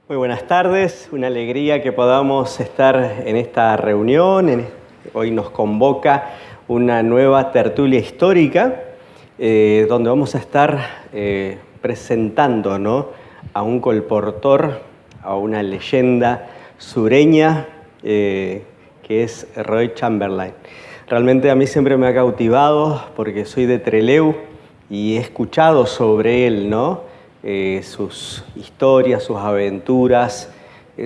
Muy buenas tardes, una alegría que podamos estar en esta reunión. Hoy nos convoca una nueva tertulia histórica donde vamos a estar presentando, ¿no?, a un colportor, a una leyenda sureña que es Roy Chamberlain. Realmente a mí siempre me ha cautivado porque soy de Trelew y he escuchado sobre él, ¿no?, sus historias, sus aventuras,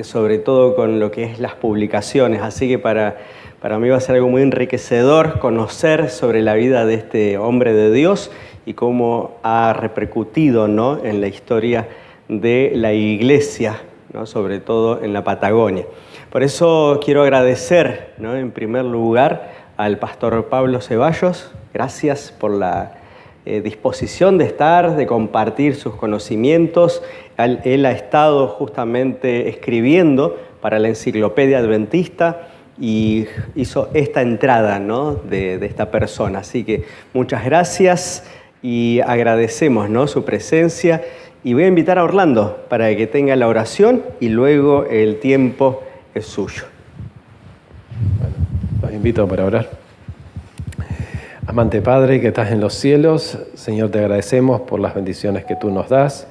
sobre todo con lo que es las publicaciones. Así que para mí va a ser algo muy enriquecedor conocer sobre la vida de este hombre de Dios y cómo ha repercutido, ¿no?, en la historia de la iglesia, ¿no?, sobre todo en la Patagonia. Por eso quiero agradecer, ¿no?, en primer lugar al pastor Pablo Ceballos. Gracias por la disposición de estar, de compartir sus conocimientos. Él ha estado justamente escribiendo para la Enciclopedia Adventista y hizo esta entrada, ¿no?, de esta persona. Así que muchas gracias y agradecemos, ¿no?, su presencia. Y voy a invitar a Orlando para que tenga la oración y luego el tiempo es suyo. Bueno, los invito para orar. Amante Padre que estás en los cielos, Señor, te agradecemos por las bendiciones que tú nos das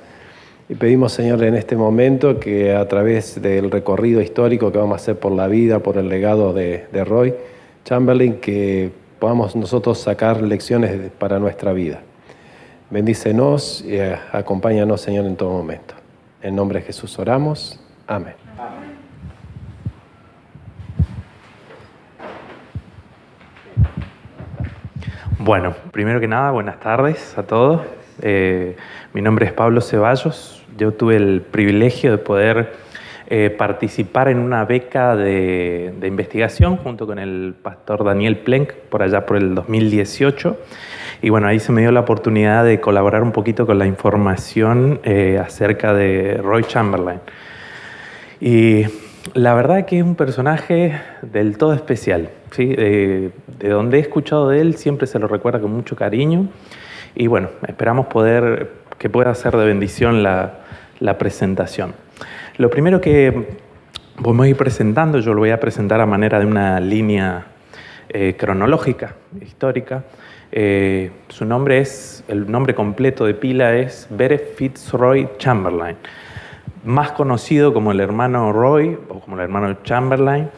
y pedimos, Señor, en este momento que a través del recorrido histórico que vamos a hacer por la vida, por el legado de Roy Chamberlain, que podamos nosotros sacar lecciones para nuestra vida. Bendícenos y acompáñanos, Señor, en todo momento. En nombre de Jesús oramos. Amén. Bueno, primero que nada, buenas tardes a todos. Mi nombre es Pablo Ceballos. Yo tuve el privilegio de poder participar en una beca de investigación junto con el pastor Daniel Plenk por allá por el 2018. Y bueno, ahí se me dio la oportunidad de colaborar un poquito con la información acerca de Roy Chamberlain. Y la verdad que es un personaje del todo especial, ¿sí? De donde he escuchado de él siempre se lo recuerda con mucho cariño y bueno, esperamos que pueda ser de bendición la presentación. Lo primero que vamos a ir presentando, yo lo voy a presentar a manera de una línea cronológica, histórica. El nombre completo de pila es Bere Fitzroy Chamberlain, más conocido como el hermano Roy o como el hermano Chamberlain,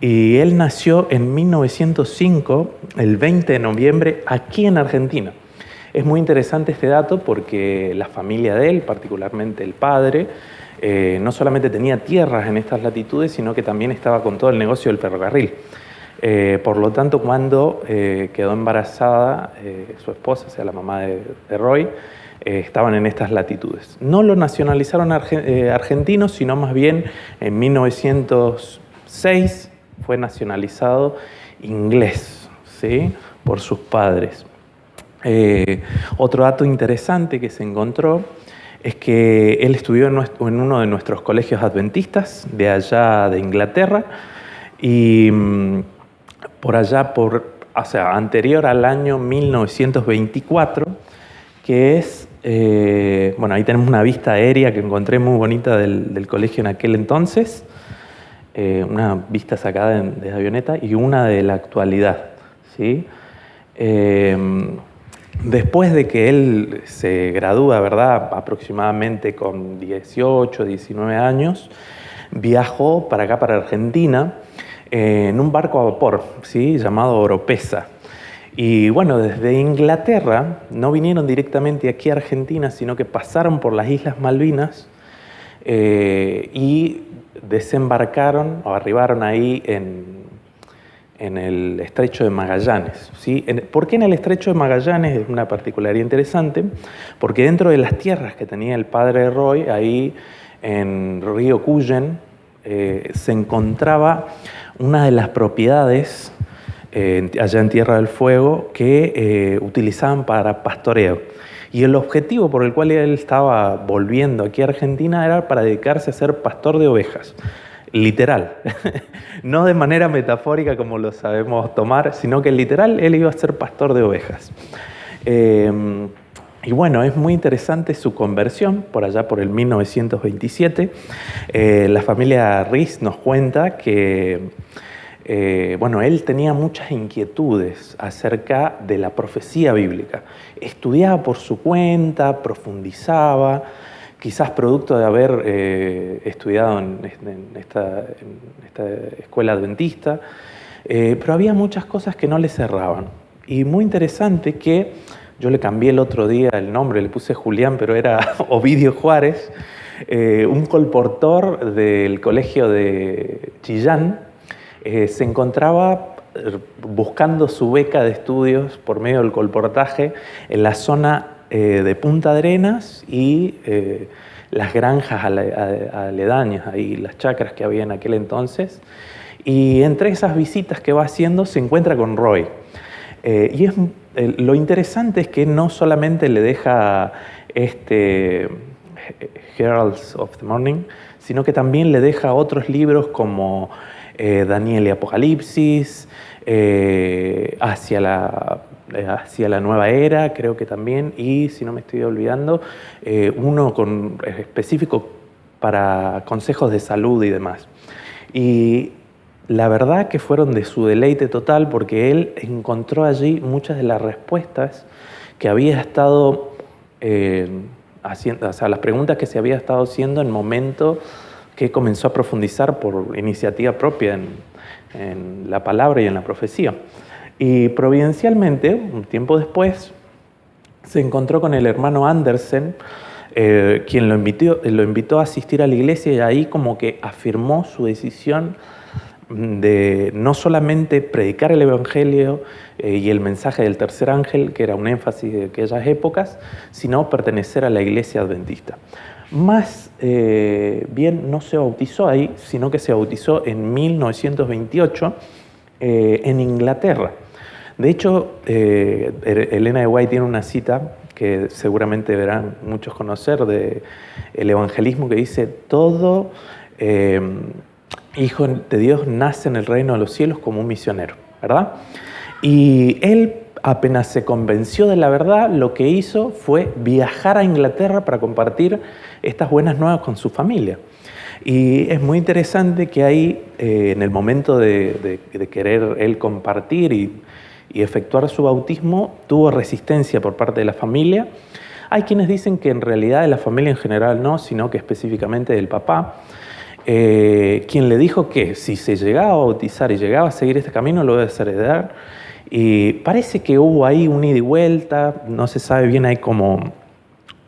y él nació en 1905, el 20 de noviembre, aquí en Argentina. Es muy interesante este dato porque la familia de él, particularmente el padre, no solamente tenía tierras en estas latitudes, sino que también estaba con todo el negocio del ferrocarril. Por lo tanto, cuando quedó embarazada su esposa, o sea, la mamá de Roy, estaban en estas latitudes. No lo nacionalizaron argentinos, sino más bien en 1906 fue nacionalizado inglés, ¿sí?, por sus padres. Otro dato interesante que se encontró es que él estudió en uno de nuestros colegios adventistas de allá de Inglaterra y por allá, anterior al año 1924, que es, bueno, ahí tenemos una vista aérea que encontré muy bonita del colegio en aquel entonces, una vista sacada desde avioneta y una de la actualidad, ¿sí? Después de que él se gradúa, ¿verdad?, aproximadamente con 18, 19 años, viajó para acá, para Argentina, en un barco a vapor, ¿sí?, llamado Oropesa. Y bueno, desde Inglaterra no vinieron directamente aquí a Argentina, sino que pasaron por las Islas Malvinas y desembarcaron o arribaron ahí en el Estrecho de Magallanes, ¿sí? ¿Por qué en el Estrecho de Magallanes? Es una particularidad interesante, porque dentro de las tierras que tenía el padre de Roy, ahí en Río Cuyen, se encontraba una de las propiedades allá en Tierra del Fuego que utilizaban para pastoreo. Y el objetivo por el cual él estaba volviendo aquí a Argentina era para dedicarse a ser pastor de ovejas. Literal, no de manera metafórica como lo sabemos tomar, sino que literal él iba a ser pastor de ovejas. Y bueno, es muy interesante su conversión, por allá por el 1927. La familia Riz nos cuenta que él tenía muchas inquietudes acerca de la profecía bíblica. Estudiaba por su cuenta, profundizaba, quizás producto de haber estudiado en esta escuela adventista, pero había muchas cosas que no le cerraban. Y muy interesante que yo le cambié el otro día el nombre, le puse Julián, pero era Ovidio Juárez, un colportor del colegio de Chillán, se encontraba buscando su beca de estudios por medio del colportaje en la zona de Punta Arenas y las granjas aledañas, ahí las chacras que había en aquel entonces. Y entre esas visitas que va haciendo se encuentra con Roy. Lo interesante es que no solamente le deja Heralds of the Morning, sino que también le deja otros libros como Daniel y Apocalipsis, hacia la nueva era, creo que también, y si no me estoy olvidando, uno específico para consejos de salud y demás. Y la verdad que fueron de su deleite total porque él encontró allí muchas de las respuestas que había estado haciendo, o sea, las preguntas que se había estado haciendo en el momento que comenzó a profundizar por iniciativa propia en la palabra y en la profecía. Y providencialmente, un tiempo después, se encontró con el hermano Andersen, quien lo invitó a asistir a la iglesia, y ahí como que afirmó su decisión de no solamente predicar el Evangelio y el mensaje del tercer ángel, que era un énfasis de aquellas épocas, sino pertenecer a la iglesia adventista. Más bien no se bautizó ahí, sino que se bautizó en 1928 en Inglaterra. De hecho, Elena de White tiene una cita que seguramente verán muchos conocer del evangelismo, que dice: todo hijo de Dios nace en el reino de los cielos como un misionero, ¿verdad? Y él, apenas se convenció de la verdad, lo que hizo fue viajar a Inglaterra para compartir estas buenas nuevas con su familia. Y es muy interesante que ahí, en el momento de querer él compartir y efectuar su bautismo, tuvo resistencia por parte de la familia. Hay quienes dicen que en realidad de la familia en general no, sino que específicamente del papá, quien le dijo que si se llegaba a bautizar y llegaba a seguir este camino, lo iba a desheredar. Y parece que hubo ahí un ida y vuelta, no se sabe bien, hay como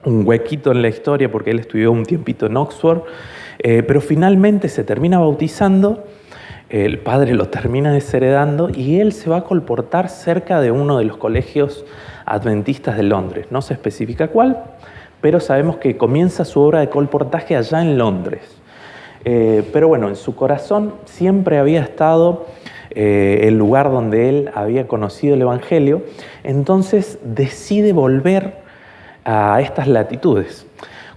un huequito en la historia porque él estudió un tiempito en Oxford, pero finalmente se termina bautizando, el padre lo termina desheredando y él se va a colportar cerca de uno de los colegios adventistas de Londres. No se especifica cuál, pero sabemos que comienza su obra de colportaje allá en Londres. Pero bueno, en su corazón siempre había estado el lugar donde él había conocido el Evangelio, entonces decide volver a estas latitudes.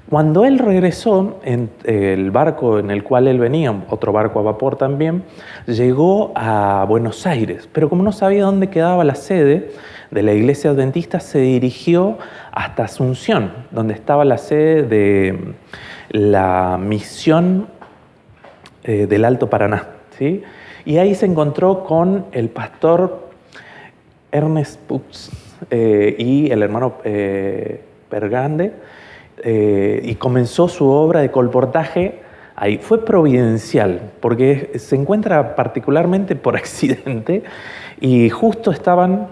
Cuando él regresó, en el barco en el cual él venía, otro barco a vapor también, llegó a Buenos Aires, pero como no sabía dónde quedaba la sede de la iglesia adventista, se dirigió hasta Asunción, donde estaba la sede de la misión del Alto Paraná, ¿sí? Y ahí se encontró con el pastor Ernest Putz y el hermano Pergrande, y comenzó su obra de colportaje ahí. Fue providencial, porque se encuentra particularmente por accidente, y justo estaban,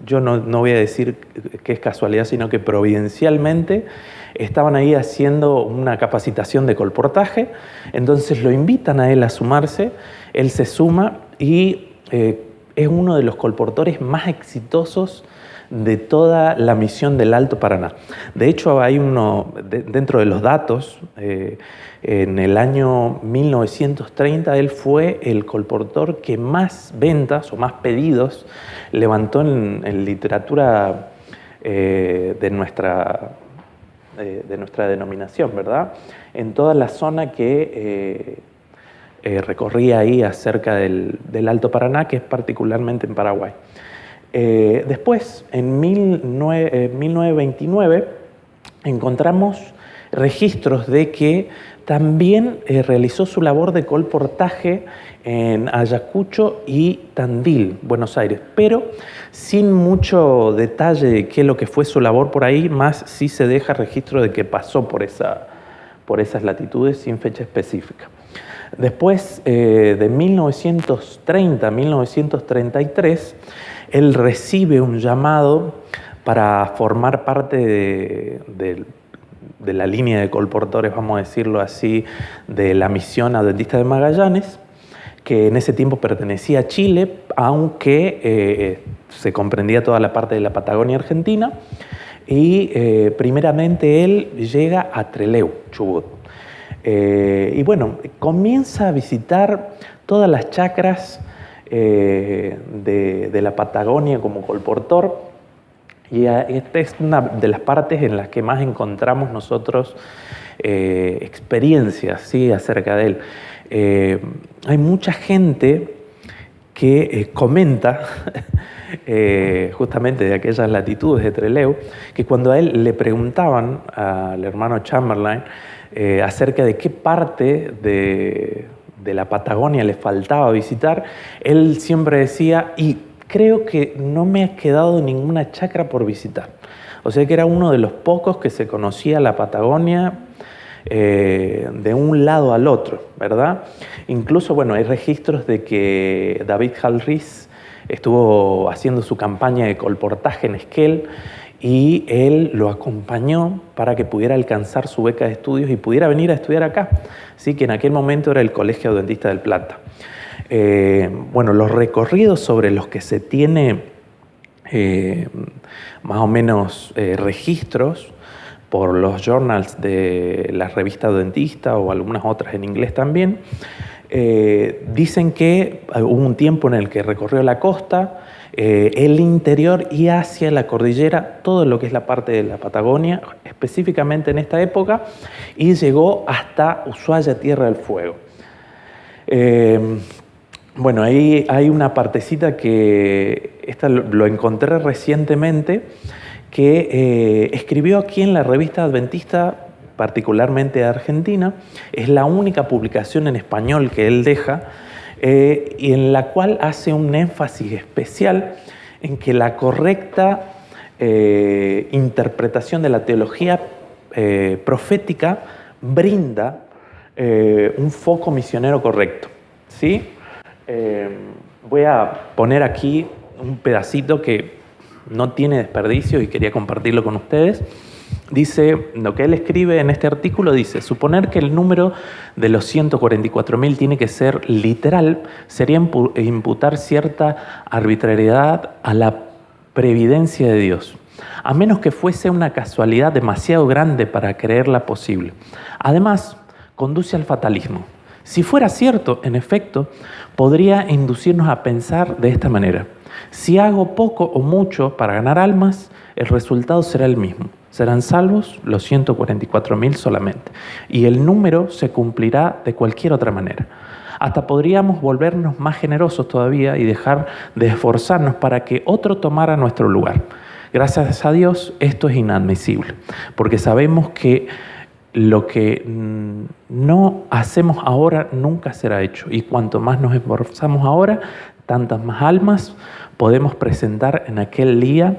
yo no voy a decir que es casualidad, sino que providencialmente estaban ahí haciendo una capacitación de colportaje, entonces lo invitan a él a sumarse, él se suma y es uno de los colportores más exitosos de toda la misión del Alto Paraná. De hecho, hay dentro de los datos, en el año 1930 él fue el colportor que más ventas o más pedidos levantó en literatura de nuestra denominación, ¿verdad? En toda la zona que recorría ahí acerca del Alto Paraná, que es particularmente en Paraguay. Después, en 1929, encontramos registros de que también realizó su labor de colportaje en Ayacucho y Tandil, Buenos Aires, pero sin mucho detalle de qué es lo que fue su labor por ahí, más sí se deja registro de que pasó por esas latitudes sin fecha específica. Después, de 1930 a 1933, él recibe un llamado para formar parte de la línea de colportores, vamos a decirlo así, de la misión adventista de Magallanes, que en ese tiempo pertenecía a Chile, aunque se comprendía toda la parte de la Patagonia Argentina, y primeramente él llega a Trelew, Chubut. Y bueno, comienza a visitar todas las chacras de la Patagonia como colportor, y esta es una de las partes en las que más encontramos nosotros experiencias, ¿sí?, acerca de él. Hay mucha gente que comenta, justamente de aquellas latitudes de Trelew, que cuando a él le preguntaban al hermano Chamberlain acerca de qué parte de la Patagonia le faltaba visitar, él siempre decía, y creo que no me ha quedado ninguna chacra por visitar. O sea que era uno de los pocos que se conocía la Patagonia de un lado al otro, ¿verdad? Incluso, bueno, hay registros de que David Halris estuvo haciendo su campaña de colportaje en Esquel y él lo acompañó para que pudiera alcanzar su beca de estudios y pudiera venir a estudiar acá, ¿sí?, que en aquel momento era el Colegio Adventista del Plata. Bueno, los recorridos sobre los que se tiene más o menos registros por los journals de la revista Adventista o algunas otras en inglés también, dicen que hubo un tiempo en el que recorrió la costa, el interior y hacia la cordillera, todo lo que es la parte de la Patagonia, específicamente en esta época, y llegó hasta Ushuaia, Tierra del Fuego. Bueno, ahí hay una partecita que esta lo encontré recientemente, que escribió aquí en la revista Adventista, particularmente de Argentina. Es la única publicación en español que él deja, y en la cual hace un énfasis especial en que la correcta interpretación de la teología profética brinda un foco misionero correcto, ¿sí? Voy a poner aquí un pedacito que no tiene desperdicio y quería compartirlo con ustedes. Dice, lo que él escribe en este artículo dice: suponer que el número de los 144.000 tiene que ser literal sería imputar cierta arbitrariedad a la previdencia de Dios, a menos que fuese una casualidad demasiado grande para creerla posible. Además, conduce al fatalismo. Si fuera cierto, en efecto, podría inducirnos a pensar de esta manera: si hago poco o mucho para ganar almas, el resultado será el mismo. Serán salvos los 144.000 solamente, y el número se cumplirá de cualquier otra manera. Hasta podríamos volvernos más generosos todavía y dejar de esforzarnos para que otro tomara nuestro lugar. Gracias a Dios, esto es inadmisible, porque sabemos que lo que no hacemos ahora nunca será hecho, y cuanto más nos esforzamos ahora, tantas más almas podemos presentar en aquel día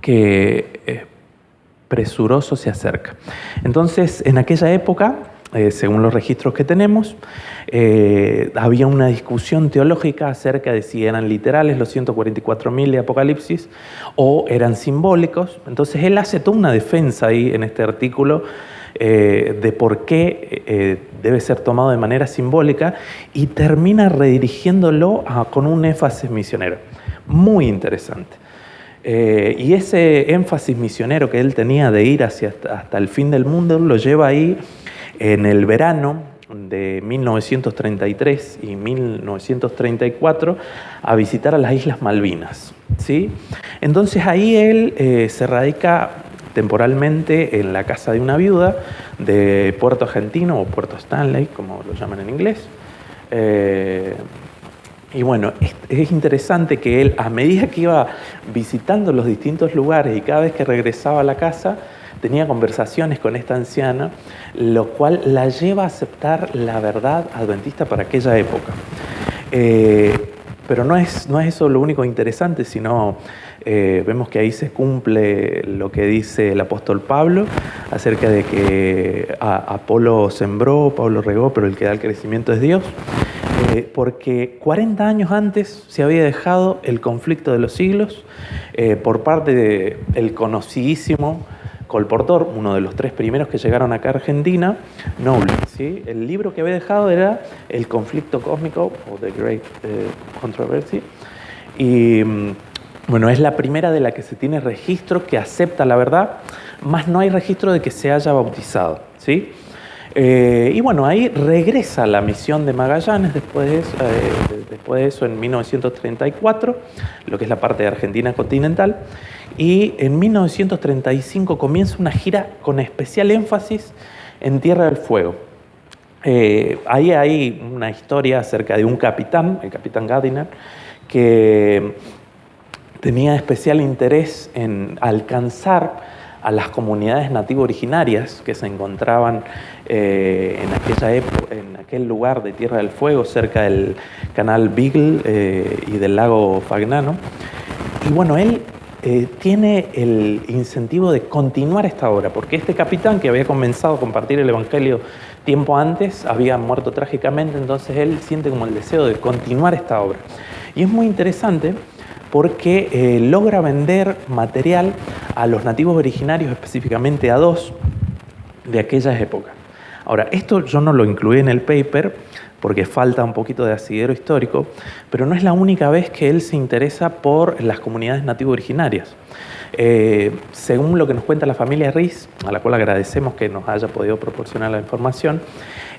que presuroso se acerca. Entonces, en aquella época, según los registros que tenemos, había una discusión teológica acerca de si eran literales los 144.000 de Apocalipsis o eran simbólicos. Entonces él hace toda una defensa ahí en este artículo de por qué debe ser tomado de manera simbólica, y termina redirigiéndolo con un énfasis misionero. Muy interesante. Y ese énfasis misionero que él tenía de ir hasta el fin del mundo lo lleva ahí en el verano de 1933 y 1934 a visitar a las Islas Malvinas, ¿sí? Entonces ahí él se radica temporalmente en la casa de una viuda de Puerto Argentino o Puerto Stanley, como lo llaman en inglés. Y bueno, es interesante que él, a medida que iba visitando los distintos lugares y cada vez que regresaba a la casa, tenía conversaciones con esta anciana, lo cual la lleva a aceptar la verdad adventista para aquella época. Pero no es eso lo único interesante, sino vemos que ahí se cumple lo que dice el apóstol Pablo acerca de que Apolo sembró, Pablo regó, pero el que da el crecimiento es Dios. Porque 40 años antes se había dejado el conflicto de los siglos por parte del conocidísimo colportor, uno de los 3 primeros que llegaron acá a Argentina, Knowles, ¿sí? El libro que había dejado era El conflicto cósmico, o The Great Controversy, y bueno, es la primera de la que se tiene registro que acepta la verdad, más no hay registro de que se haya bautizado, ¿sí? Y bueno, ahí regresa la misión de Magallanes después de eso en 1934, lo que es la parte de Argentina continental, y en 1935 comienza una gira con especial énfasis en Tierra del Fuego. Ahí hay una historia acerca de un capitán, el capitán Gardiner, que tenía especial interés en alcanzar a las comunidades nativo originarias que se encontraban en aquel lugar de Tierra del Fuego, cerca del canal Beagle y del lago Fagnano. Y bueno, él tiene el incentivo de continuar esta obra, porque este capitán que había comenzado a compartir el Evangelio tiempo antes había muerto trágicamente, entonces él siente como el deseo de continuar esta obra. Y es muy interesante porque logra vender material a los nativos originarios, específicamente a 2 de aquellas épocas. Ahora, esto yo no lo incluí en el paper porque falta un poquito de asidero histórico, pero no es la única vez que él se interesa por las comunidades nativo originarias. Según lo que nos cuenta la familia Riz, a la cual agradecemos que nos haya podido proporcionar la información,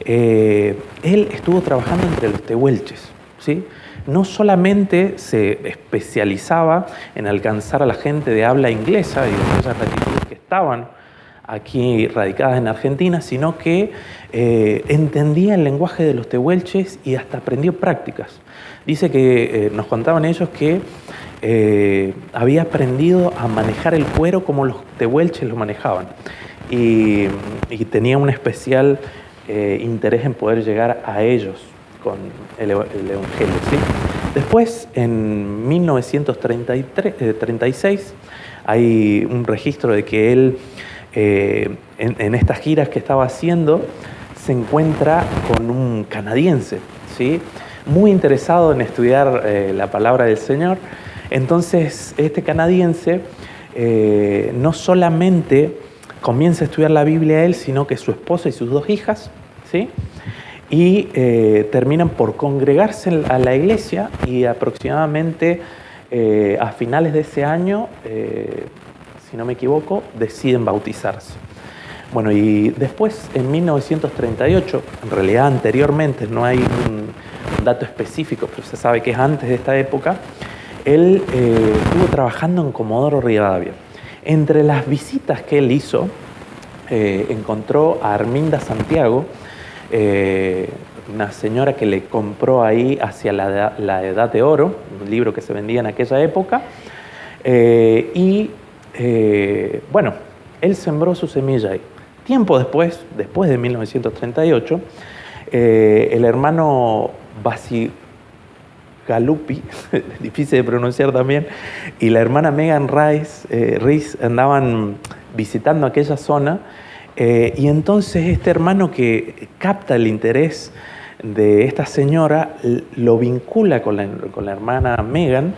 él estuvo trabajando entre los tehuelches, ¿sí? No solamente se especializaba en alcanzar a la gente de habla inglesa y de aquellas latitudes que estaban aquí radicadas en Argentina, sino que entendía el lenguaje de los tehuelches y hasta aprendió prácticas. Dice que nos contaban ellos que había aprendido a manejar el cuero como los tehuelches lo manejaban y tenía un especial interés en poder llegar a ellos con el Evangelio, ¿sí? Después, en 1936, hay un registro de que él, en estas giras que estaba haciendo, se encuentra con un canadiense, ¿sí? Muy interesado en estudiar la palabra del Señor. Entonces, este canadiense no solamente comienza a estudiar la Biblia él, sino que su esposa y sus 2 hijas, ¿sí? Y terminan por congregarse a la iglesia y aproximadamente a finales de ese año, si no me equivoco, deciden bautizarse. Bueno, y después, en 1938, en realidad anteriormente, no hay un dato específico, pero se sabe que es antes de esta época, él estuvo trabajando en Comodoro Rivadavia. Entre las visitas que él hizo, encontró a Arminda Santiago, una señora que le compró ahí hacia la Edad de Oro, un libro que se vendía en aquella época, bueno, él sembró su semilla ahí. Tiempo después de 1938, el hermano Basigalupi, difícil de pronunciar también, y la hermana Megan Riz andaban visitando aquella zona. Y entonces este hermano que capta el interés de esta señora lo vincula con la hermana Megan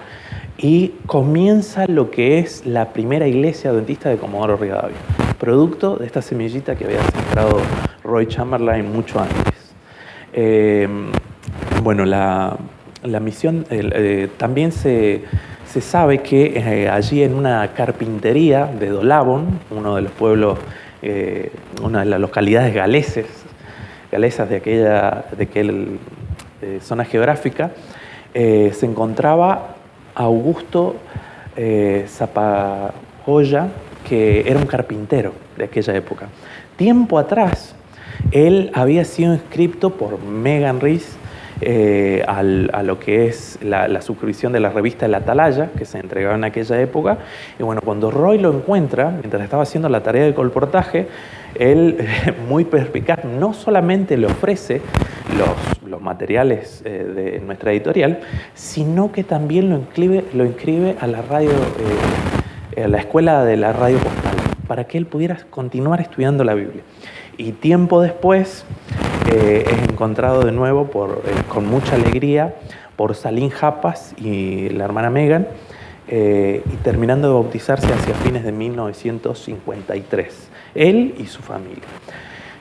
y comienza lo que es la primera iglesia adventista de Comodoro Rivadavia, producto de esta semillita que había sembrado Roy Chamberlain mucho antes. Bueno, la misión también se sabe que allí en una carpintería de Dolavon, uno de los pueblos, una de las localidades galesas de aquella zona geográfica, se encontraba Augusto Zapajoya, que era un carpintero de aquella época. Tiempo atrás, él había sido inscrito por Megan Riz a lo que es la suscripción de la revista El Atalaya, que se entregaba en aquella época. Y bueno, cuando Roy lo encuentra, mientras estaba haciendo la tarea de colportaje, él, muy perspicaz, no solamente le ofrece los materiales de nuestra editorial, sino que también lo inscribe a la radio, a la escuela de la radio postal, para que él pudiera continuar estudiando la Biblia. Y tiempo después es encontrado de nuevo con mucha alegría por Salim Japas y la hermana Megan, y terminando de bautizarse hacia fines de 1953, él y su familia.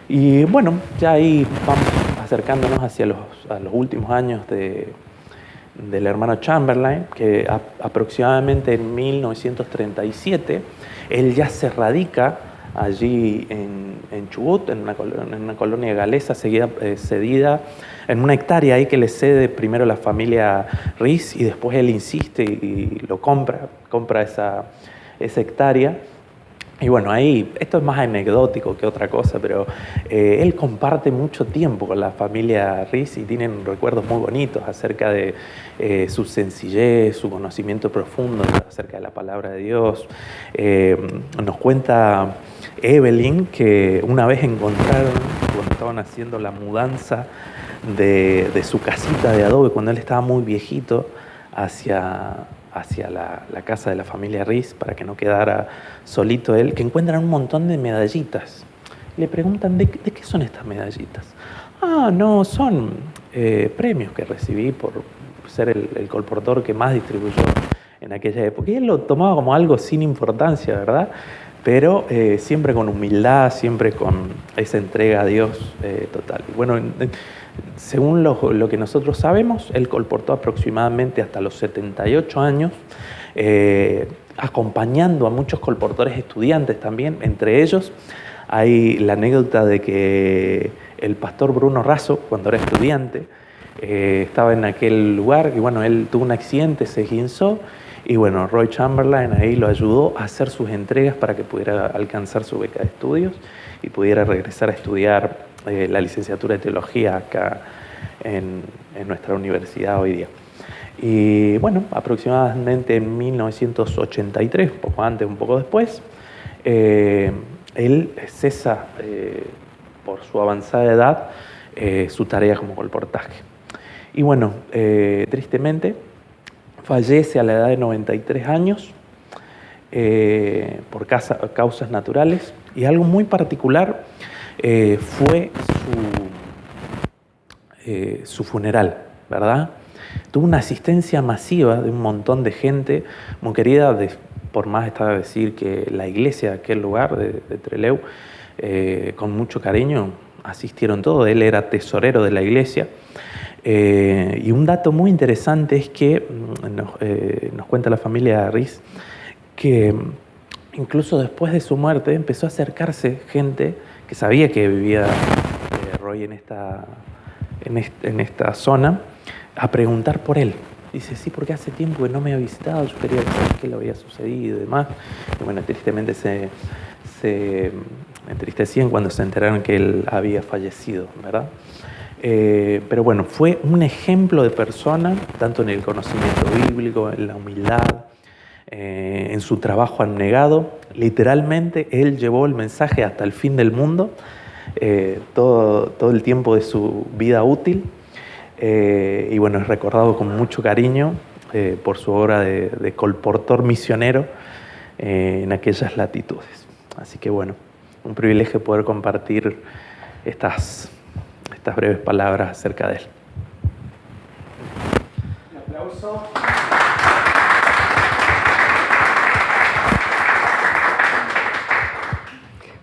Y bueno, ya ahí vamos acercándonos hacia los últimos años del hermano Chamberlain, que aproximadamente en 1937 él ya se radica allí en Chubut, en una colonia galesa cedida, en una hectárea ahí que le cede primero la familia Riz, y después él insiste y lo compra esa hectárea. Y bueno, ahí, esto es más anecdótico que otra cosa, pero él comparte mucho tiempo con la familia Riz y tienen recuerdos muy bonitos acerca de su sencillez, su conocimiento profundo acerca de la palabra de Dios. Nos cuenta Evelyn que una vez encontraron, cuando estaban haciendo la mudanza de su casita de adobe, cuando él estaba muy viejito, hacia la casa de la familia Riz, para que no quedara solito él, que encuentran un montón de medallitas. Le preguntan, ¿de qué son estas medallitas? Ah, no, son premios que recibí por ser el colportor que más distribuyó en aquella época. Y él lo tomaba como algo sin importancia, ¿verdad? Pero siempre con humildad, siempre con esa entrega a Dios total. Y bueno, según lo que nosotros sabemos, él colportó aproximadamente hasta los 78 años, acompañando a muchos colportores estudiantes también. Entre ellos hay la anécdota de que el pastor Bruno Razo, cuando era estudiante, estaba en aquel lugar y bueno, él tuvo un accidente, se esguinzó, y bueno, Roy Chamberlain ahí lo ayudó a hacer sus entregas para que pudiera alcanzar su beca de estudios y pudiera regresar a estudiar la licenciatura de teología acá en nuestra universidad hoy día. Y bueno, aproximadamente en 1983, un poco antes, un poco después, él cesa por su avanzada edad su tarea como colportaje. Y bueno, tristemente, fallece a la edad de 93 años por causas naturales, y algo muy particular fue su funeral, ¿verdad? Tuvo una asistencia masiva de un montón de gente muy querida, por más está decir que la iglesia de aquel lugar, de Trelew, con mucho cariño, asistieron todos. Él era tesorero de la iglesia. Y un dato muy interesante es que nos cuenta la familia Riz que incluso después de su muerte empezó a acercarse gente que sabía que vivía Roy en esta zona, a preguntar por él. Dice, sí, porque hace tiempo que no me había visitado, yo quería saber qué le había sucedido y demás. Y bueno, tristemente se entristecían cuando se enteraron que él había fallecido, ¿verdad? Pero bueno, fue un ejemplo de persona, tanto en el conocimiento bíblico, en la humildad, en su trabajo abnegado. Literalmente, él llevó el mensaje hasta el fin del mundo, todo el tiempo de su vida útil. Y bueno, es recordado con mucho cariño por su obra de colportor misionero en aquellas latitudes. Así que bueno, un privilegio poder compartir estas breves palabras acerca de él. Un aplauso.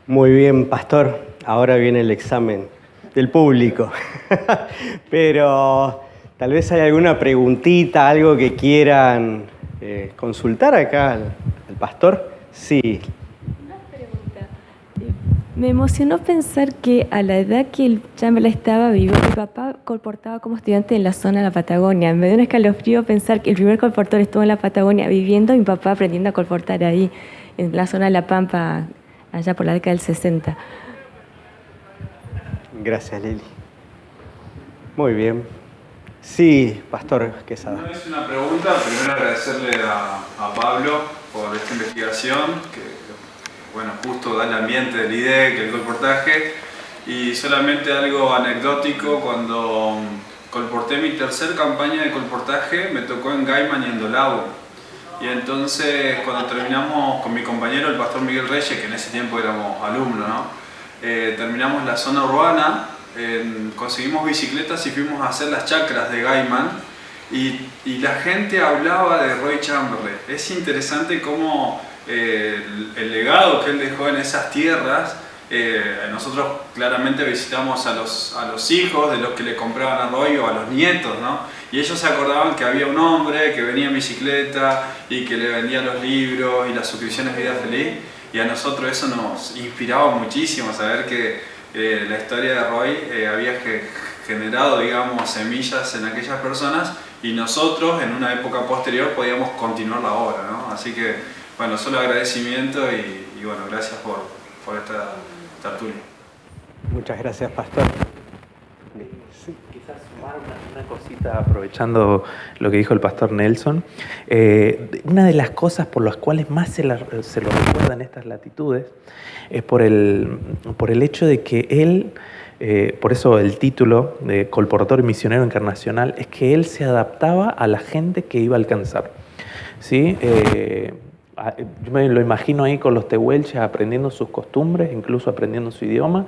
Muy bien, pastor. Ahora viene el examen del público. Pero tal vez hay alguna preguntita, algo que quieran consultar acá al pastor. Sí. Me emocionó pensar que a la edad que el Chamberlain estaba vivo, mi papá colportaba como estudiante en la zona de la Patagonia. Me dio un escalofrío pensar que el primer colportor estuvo en la Patagonia viviendo y mi papá aprendiendo a colportar ahí, en la zona de La Pampa, allá por la década del 60. Gracias, Lili. Muy bien. Sí, Pastor Quesada. No es una pregunta, primero agradecerle a Pablo por esta investigación, que bueno, justo da el ambiente del IDEC, el colportaje, y solamente algo anecdótico, cuando colporté mi tercer campaña de colportaje me tocó en Gaiman y en Dolabo. Y entonces cuando terminamos con mi compañero, el pastor Miguel Reyes, que en ese tiempo éramos alumnos, ¿no? Terminamos la zona urbana, conseguimos bicicletas y fuimos a hacer las chacras de Gaiman y la gente hablaba de Roy Chamberlain. Es interesante cómo el legado que él dejó en esas tierras, nosotros claramente visitamos a los hijos de los que le compraban a Roy o a los nietos, ¿no? Y ellos se acordaban que había un hombre que venía en bicicleta y que le vendía los libros y las suscripciones Vida Feliz, y a nosotros eso nos inspiraba muchísimo, saber que la historia de Roy había generado, digamos, semillas en aquellas personas, y nosotros en una época posterior podíamos continuar la obra, ¿no? Así que, bueno, solo agradecimiento y bueno, gracias por esta tertulia. Muchas gracias, Pastor. Sí. Quizás sumar una cosita aprovechando lo que dijo el Pastor Nelson. Una de las cosas por las cuales más se lo recuerda en estas latitudes es por el hecho de que él, por eso el título de colportor y misionero encarnacional, es que él se adaptaba a la gente que iba a alcanzar, ¿sí? Yo me lo imagino ahí con los tehuelches aprendiendo sus costumbres, incluso aprendiendo su idioma.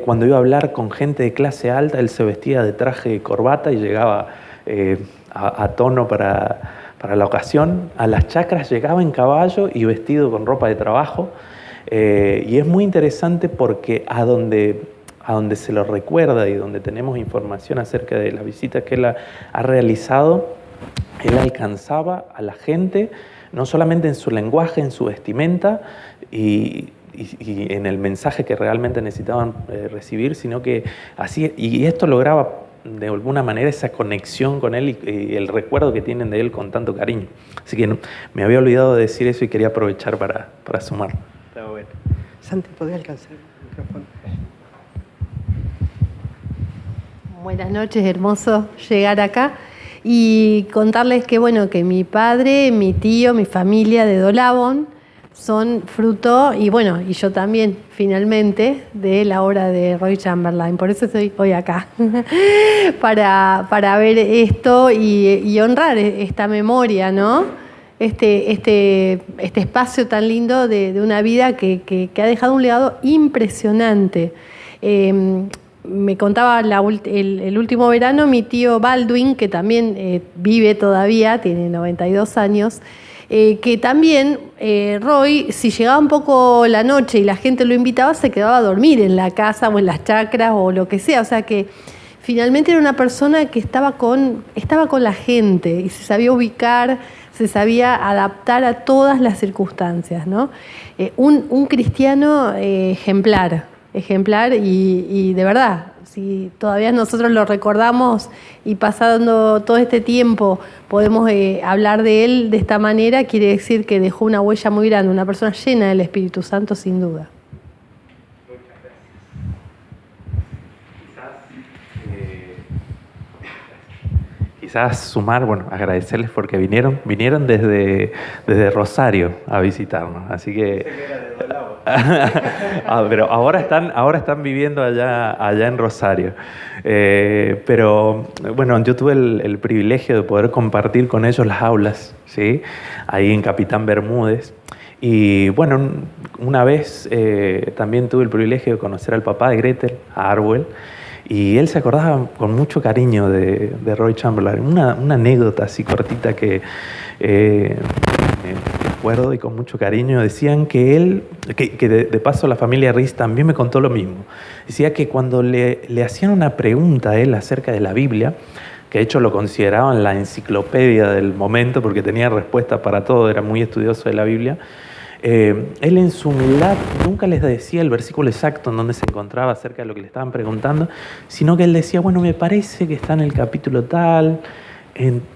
Cuando iba a hablar con gente de clase alta, él se vestía de traje y corbata y llegaba a tono para la ocasión. A las chacras llegaba en caballo y vestido con ropa de trabajo. Y es muy interesante porque a donde se lo recuerda y donde tenemos información acerca de las visitas que él ha realizado, él alcanzaba a la gente, no solamente en su lenguaje, en su vestimenta y en el mensaje que realmente necesitaban recibir, sino que así, y esto lograba de alguna manera esa conexión con él y el recuerdo que tienen de él con tanto cariño. Así que me había olvidado de decir eso y quería aprovechar para sumar. Está bueno. Santi, ¿podés alcanzar el micrófono? Buenas noches, hermoso llegar acá y contarles que bueno, que mi padre, mi tío, mi familia de Dolabón son fruto, y bueno, y yo también, finalmente, de la obra de Roy Chamberlain. Por eso estoy hoy acá, para ver esto y honrar esta memoria, ¿no? Este espacio tan lindo de una vida que ha dejado un legado impresionante. Me contaba el último verano mi tío Baldwin, que también vive todavía, tiene 92 años, que también Roy, si llegaba un poco la noche y la gente lo invitaba, se quedaba a dormir en la casa o en las chacras o lo que sea. O sea que finalmente era una persona que estaba con la gente y se sabía ubicar, se sabía adaptar a todas las circunstancias, ¿no? Un cristiano ejemplar y de verdad, si todavía nosotros lo recordamos y pasando todo este tiempo podemos hablar de él de esta manera, quiere decir que dejó una huella muy grande, una persona llena del Espíritu Santo sin duda. Quizás sumar, bueno, agradecerles porque vinieron desde Rosario a visitarnos, así que pero ahora están viviendo allá en Rosario. Pero bueno, yo tuve el privilegio de poder compartir con ellos las aulas, ¿sí? Ahí en Capitán Bermúdez. Y bueno, una vez también tuve el privilegio de conocer al papá de Gretel, a Arwell, y él se acordaba con mucho cariño de Roy Chamberlain. Una anécdota así cortita que me acuerdo y con mucho cariño. Decían que él, que de paso la familia Riz también me contó lo mismo. Decía que cuando le hacían una pregunta a él acerca de la Biblia, que de hecho lo consideraban la enciclopedia del momento porque tenía respuesta para todo, era muy estudioso de la Biblia, él en su humildad nunca les decía el versículo exacto en donde se encontraba acerca de lo que le estaban preguntando, sino que él decía, bueno, me parece que está en el capítulo tal,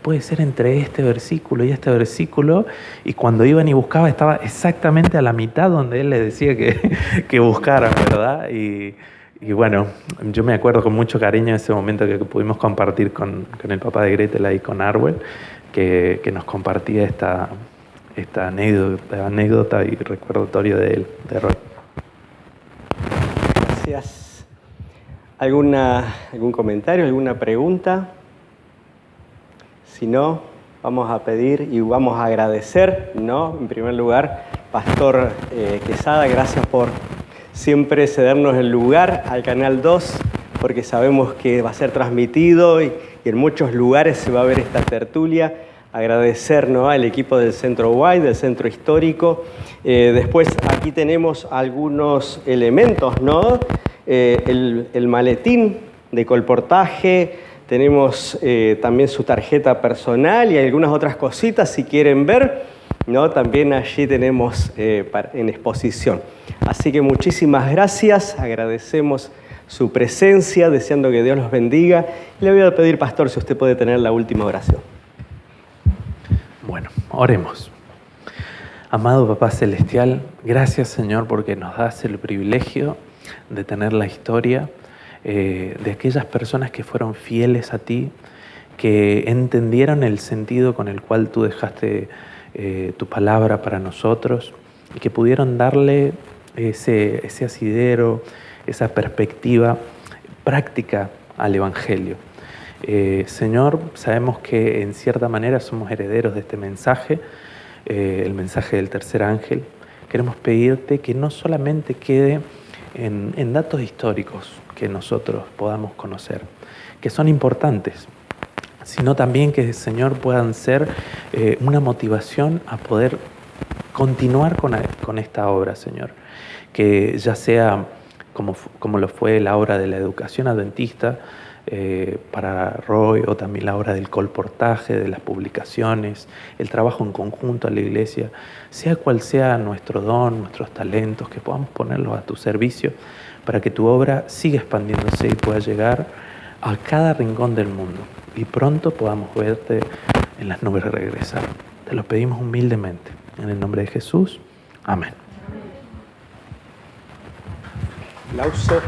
puede ser entre este versículo y este versículo, y cuando iban y buscaba estaba exactamente a la mitad donde él les decía que buscaran, ¿verdad? Y Y bueno, yo me acuerdo con mucho cariño ese momento que pudimos compartir con el papá de Gretel ahí con Arwell, que nos compartía esta anécdota y recordatorio de él, de Roy. Gracias. ¿Algún comentario, alguna pregunta? Si no, vamos a pedir y vamos a agradecer, ¿no? En primer lugar, Pastor Quesada, gracias por siempre cedernos el lugar al Canal 2, porque sabemos que va a ser transmitido y en muchos lugares se va a ver esta tertulia. Agradecer, ¿no?, al equipo del Centro White, del Centro Histórico. Después aquí tenemos algunos elementos, ¿no? El maletín de colportaje, tenemos también su tarjeta personal y algunas otras cositas si quieren ver, ¿no? También allí tenemos en exposición. Así que muchísimas gracias, agradecemos su presencia, deseando que Dios los bendiga. Le voy a pedir, Pastor, si usted puede tener la última oración. Bueno, oremos. Amado Papá Celestial, gracias, Señor, porque nos das el privilegio de tener la historia de aquellas personas que fueron fieles a ti, que entendieron el sentido con el cual tú dejaste tu palabra para nosotros y que pudieron darle ese asidero, esa perspectiva práctica al Evangelio. Señor, sabemos que en cierta manera somos herederos de este mensaje, el mensaje del tercer ángel. Queremos pedirte que no solamente quede en datos históricos que nosotros podamos conocer, que son importantes, sino también que, Señor, puedan ser una motivación a poder continuar con esta obra, Señor. Que ya sea como lo fue la obra de la educación adventista, para Roy, o también la obra del colportaje, de las publicaciones, el trabajo en conjunto a la iglesia, sea cual sea nuestro don, nuestros talentos, que podamos ponerlos a tu servicio para que tu obra siga expandiéndose y pueda llegar a cada rincón del mundo y pronto podamos verte en las nubes regresar. Te lo pedimos humildemente, en el nombre de Jesús. Amén. Aplauso.